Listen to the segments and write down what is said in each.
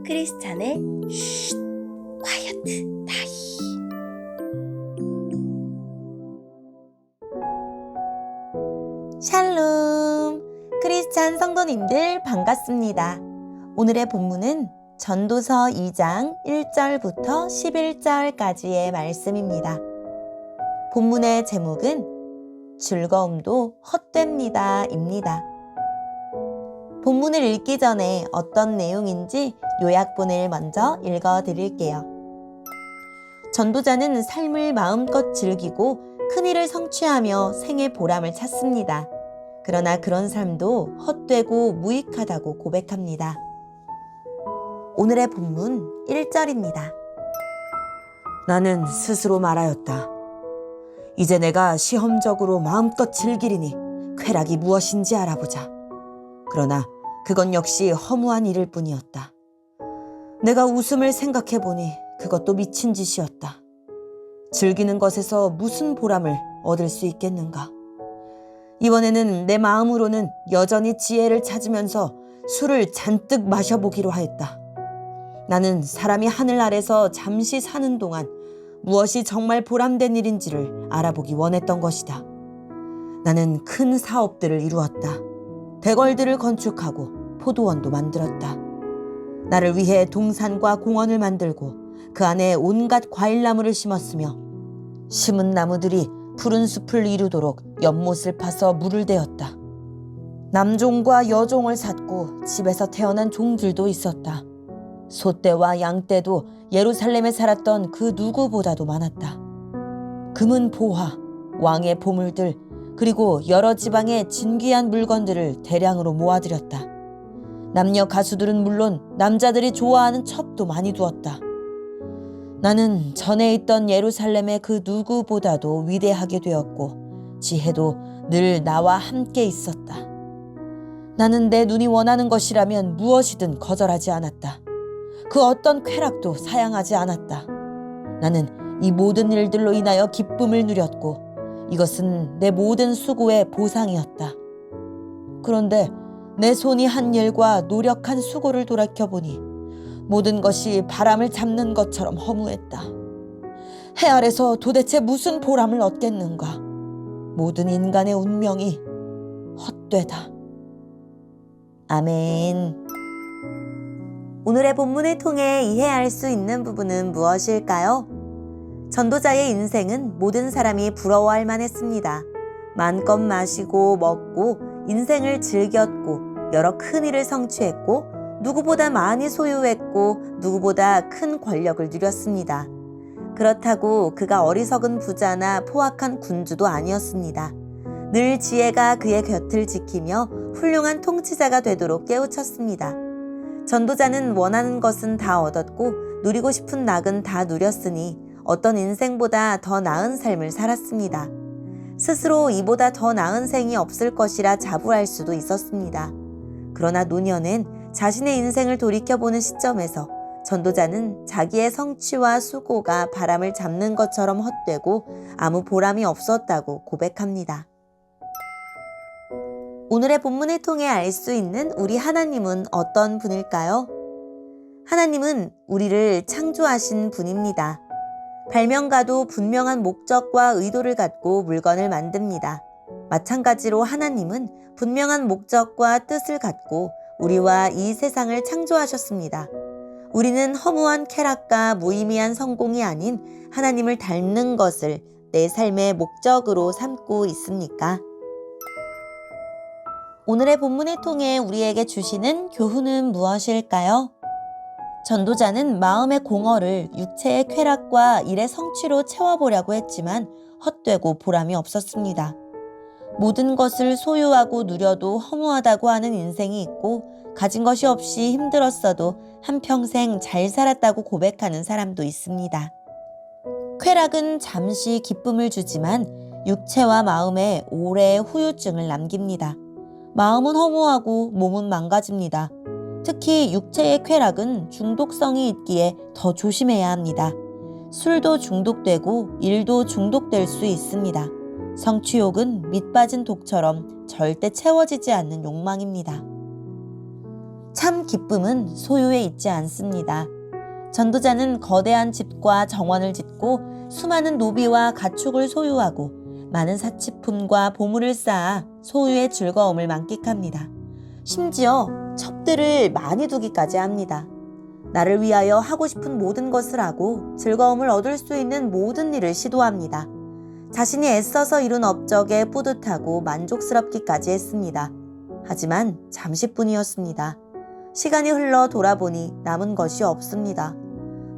크리스찬의 쉿 콰이어트 타임. 샬롬, 크리스찬 성도님들 반갑습니다. 오늘의 본문은 전도서 2장 1절부터 11절까지의 말씀입니다. 본문의 제목은 즐거움도 헛됩니다 입니다. 본문을 읽기 전에 어떤 내용인지 요약본을 먼저 읽어드릴게요. 전도자는 삶을 마음껏 즐기고 큰일을 성취하며 생의 보람을 찾습니다. 그러나 그런 삶도 헛되고 무익하다고 고백합니다. 오늘의 본문 1절입니다. 나는 스스로 말하였다. 이제 내가 시험적으로 마음껏 즐기리니 쾌락이 무엇인지 알아보자. 그러나 그건 역시 허무한 일일 뿐이었다. 내가 웃음을 생각해보니 그것도 미친 짓이었다. 즐기는 것에서 무슨 보람을 얻을 수 있겠는가? 이번에는 내 마음으로는 여전히 지혜를 찾으면서 술을 잔뜩 마셔보기로 하였다. 나는 사람이 하늘 아래서 잠시 사는 동안 무엇이 정말 보람된 일인지를 알아보기 원했던 것이다. 나는 큰 사업들을 이루었다. 대궐들을 건축하고 포도원도 만들었다. 나를 위해 동산과 공원을 만들고 그 안에 온갖 과일나무를 심었으며 심은 나무들이 푸른 숲을 이루도록 연못을 파서 물을 대었다. 남종과 여종을 샀고 집에서 태어난 종들도 있었다. 소떼와 양떼도 예루살렘에 살았던 그 누구보다도 많았다. 금은 보화, 왕의 보물들, 그리고 여러 지방의 진귀한 물건들을 대량으로 모아들였다. 남녀 가수들은 물론 남자들이 좋아하는 첩도 많이 두었다. 나는 전에 있던 예루살렘의 그 누구보다도 위대하게 되었고 지혜도 늘 나와 함께 있었다. 나는 내 눈이 원하는 것이라면 무엇이든 거절하지 않았다. 그 어떤 쾌락도 사양하지 않았다. 나는 이 모든 일들로 인하여 기쁨을 누렸고 이것은 내 모든 수고의 보상이었다. 그런데 내 손이 한 일과 노력한 수고를 돌이켜보니 모든 것이 바람을 잡는 것처럼 허무했다. 해 아래서 도대체 무슨 보람을 얻겠는가? 모든 인간의 운명이 헛되다. 아멘. 오늘의 본문을 통해 이해할 수 있는 부분은 무엇일까요? 전도자의 인생은 모든 사람이 부러워할 만했습니다. 마음껏 마시고 먹고 인생을 즐겼고 여러 큰 일을 성취했고 누구보다 많이 소유했고 누구보다 큰 권력을 누렸습니다. 그렇다고 그가 어리석은 부자나 포악한 군주도 아니었습니다. 늘 지혜가 그의 곁을 지키며 훌륭한 통치자가 되도록 깨우쳤습니다. 전도자는 원하는 것은 다 얻었고 누리고 싶은 낙은 다 누렸으니 어떤 인생보다 더 나은 삶을 살았습니다. 스스로 이보다 더 나은 생이 없을 것이라 자부할 수도 있었습니다. 그러나 노년엔 자신의 인생을 돌이켜보는 시점에서 전도자는 자기의 성취와 수고가 바람을 잡는 것처럼 헛되고 아무 보람이 없었다고 고백합니다. 오늘의 본문을 통해 알 수 있는 우리 하나님은 어떤 분일까요? 하나님은 우리를 창조하신 분입니다. 발명가도 분명한 목적과 의도를 갖고 물건을 만듭니다. 마찬가지로 하나님은 분명한 목적과 뜻을 갖고 우리와 이 세상을 창조하셨습니다. 우리는 허무한 쾌락과 무의미한 성공이 아닌 하나님을 닮는 것을 내 삶의 목적으로 삼고 있습니까? 오늘의 본문을 통해 우리에게 주시는 교훈은 무엇일까요? 전도자는 마음의 공허를 육체의 쾌락과 일의 성취로 채워보려고 했지만 헛되고 보람이 없었습니다. 모든 것을 소유하고 누려도 허무하다고 하는 인생이 있고 가진 것이 없이 힘들었어도 한평생 잘 살았다고 고백하는 사람도 있습니다. 쾌락은 잠시 기쁨을 주지만 육체와 마음에 오래의 후유증을 남깁니다. 마음은 허무하고 몸은 망가집니다. 특히 육체의 쾌락은 중독성이 있기에 더 조심해야 합니다. 술도 중독되고 일도 중독될 수 있습니다. 성취욕은 밑 빠진 독처럼 절대 채워지지 않는 욕망입니다. 참 기쁨은 소유에 있지 않습니다. 전도자는 거대한 집과 정원을 짓고 수많은 노비와 가축을 소유하고 많은 사치품과 보물을 쌓아 소유의 즐거움을 만끽합니다. 심지어 첩들을 많이 두기까지 합니다. 나를 위하여 하고 싶은 모든 것을 하고 즐거움을 얻을 수 있는 모든 일을 시도합니다. 자신이 애써서 이룬 업적에 뿌듯하고 만족스럽기까지 했습니다. 하지만 잠시뿐이었습니다. 시간이 흘러 돌아보니 남은 것이 없습니다.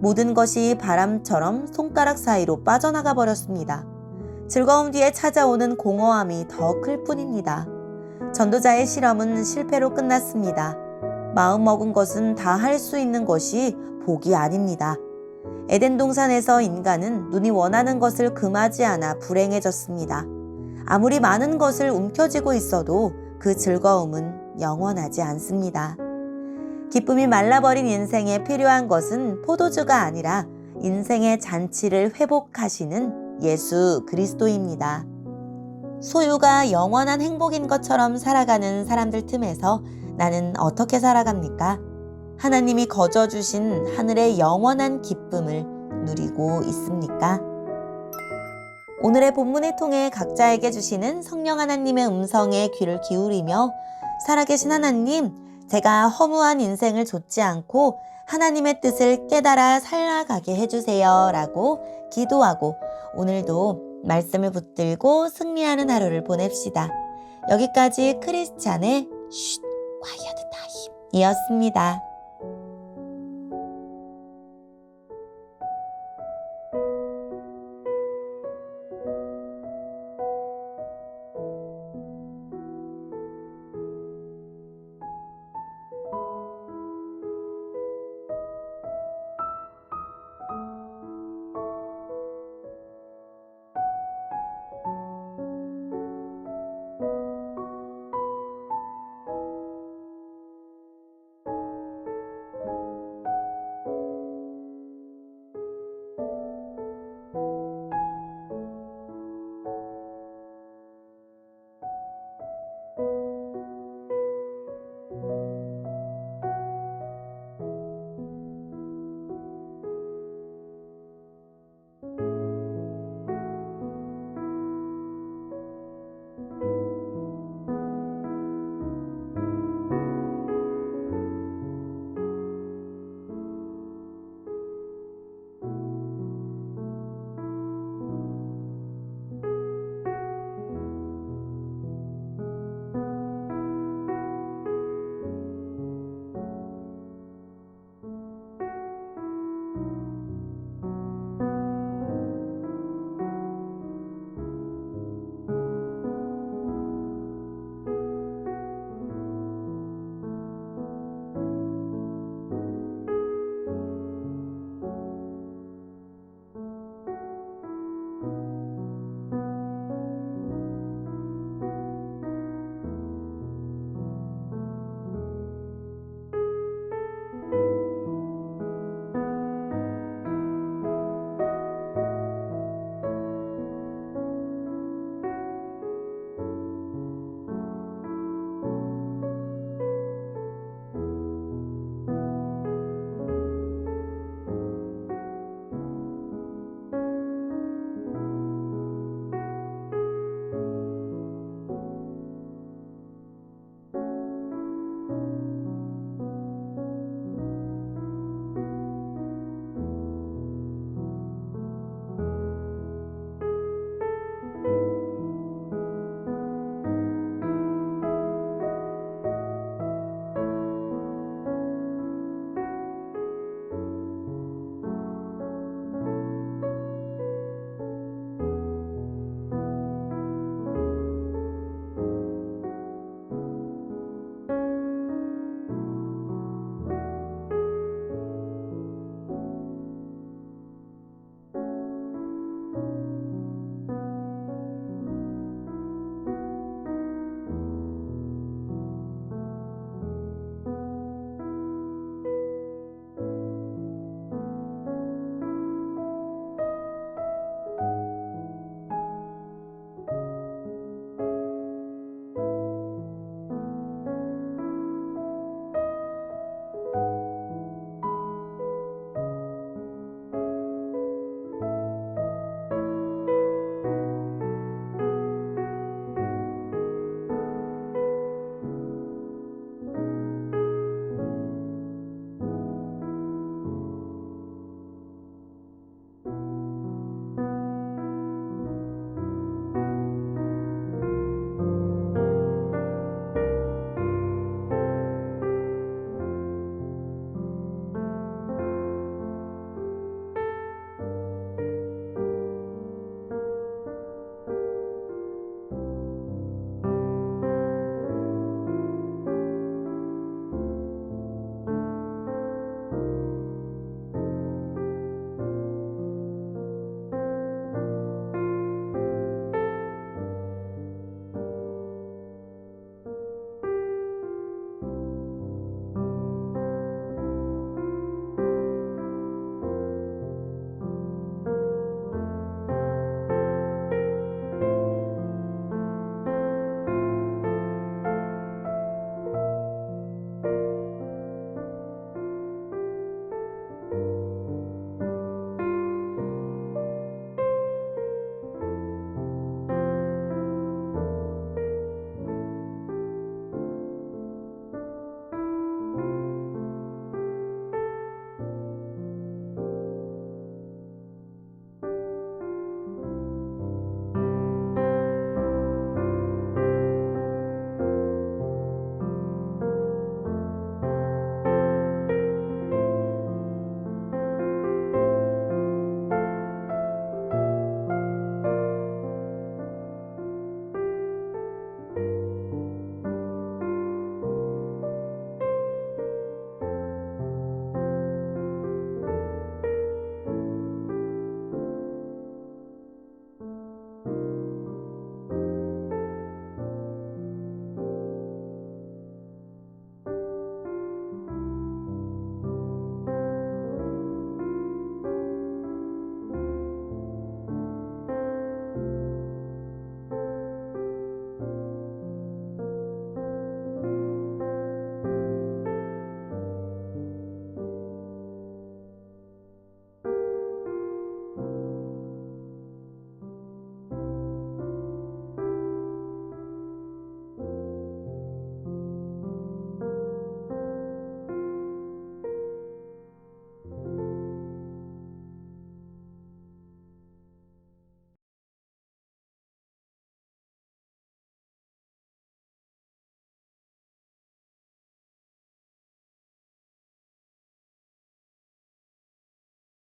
모든 것이 바람처럼 손가락 사이로 빠져나가 버렸습니다. 즐거움 뒤에 찾아오는 공허함이 더 클 뿐입니다. 전도자의 실험은 실패로 끝났습니다. 마음먹은 것은 다 할 수 있는 것이 복이 아닙니다. 에덴 동산에서 인간은 눈이 원하는 것을 금하지 않아 불행해졌습니다. 아무리 많은 것을 움켜쥐고 있어도 그 즐거움은 영원하지 않습니다. 기쁨이 말라버린 인생에 필요한 것은 포도주가 아니라 인생의 잔치를 회복하시는 예수 그리스도입니다. 소유가 영원한 행복인 것처럼 살아가는 사람들 틈에서 나는 어떻게 살아갑니까? 하나님이 거저 주신 하늘의 영원한 기쁨을 누리고 있습니까? 오늘의 본문을 통해 각자에게 주시는 성령 하나님의 음성에 귀를 기울이며 살아계신 하나님, 제가 허무한 인생을 좇지 않고 하나님의 뜻을 깨달아 살아가게 해주세요 라고 기도하고 오늘도 말씀을 붙들고 승리하는 하루를 보냅시다. 여기까지 크리스찬의 쉿 콰이어드 타임이었습니다.